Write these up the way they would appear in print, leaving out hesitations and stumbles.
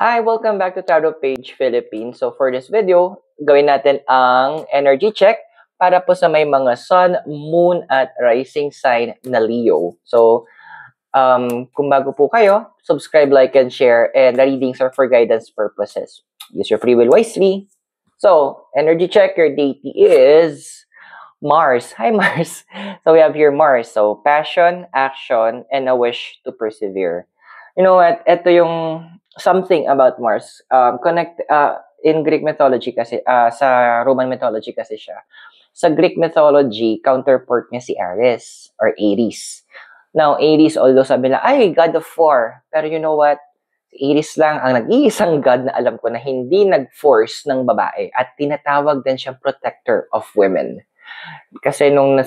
Hi, welcome back to Tarot Page Philippines. So for this video, gawin natin ang energy check para po sa may mga sun, moon, at rising sign na Leo. So kung bago po kayo, subscribe, like, and share. And the readings are for guidance purposes. Use your free will wisely. So, energy check, your deity is Mars. Hi, Mars. So we have here Mars. So passion, action, and a wish to persevere. You know what? Ito yung something about Mars. In Greek mythology kasi, sa Roman mythology kasi siya. Sa Greek mythology, counterpart niya si Ares or Aries. Now, Aries, although sabi nila, ay, God of War. Pero you know what? Aries lang ang nag-iisang God na alam ko na hindi nag-force ng babae at tinatawag din siyang protector of women. Kasi nung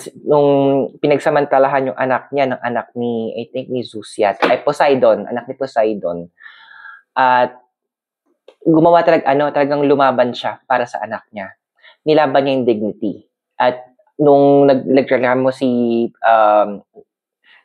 pinagsamantalahan yung anak niya ng anak ni, I think ni Zeus yata, ay Poseidon, anak ni Poseidon, at gumawa talagang lumaban siya para sa anak niya. Nilaban niya yung dignity. At nung nagreklamo si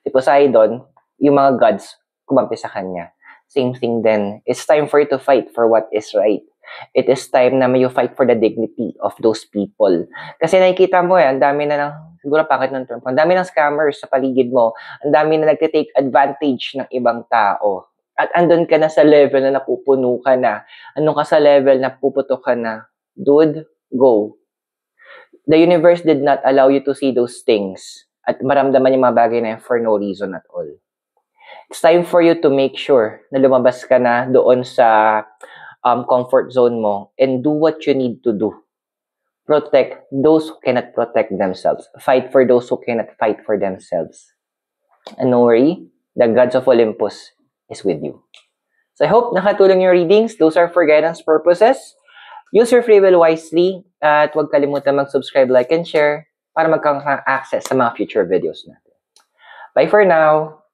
Poseidon, yung mga gods kumampi sa kanya. Same thing then. It's time for you to fight for what is right. It is time na you fight for the dignity of those people. Kasi nakikita mo ang dami na siguro pangit ng term, ang dami ng scammers sa paligid mo, ang dami na nagtitake advantage ng ibang tao. At andun ka na sa level na napupuno ka na. Andun ka sa level na puputok ka na. Dude, go. The universe did not allow you to see those things at maramdaman yung mga bagay na yun for no reason at all. It's time for you to make sure na lumabas ka na doon sa comfort zone mo and do what you need to do. Protect those who cannot protect themselves. Fight for those who cannot fight for themselves. And don't worry, the gods of Olympus is with you. So I hope nakatulong yung readings. Those are for guidance purposes. Use your free will wisely at huwag kalimutan mag-subscribe, like, and share para magkakaroon ng access sa mga future videos natin. Bye for now.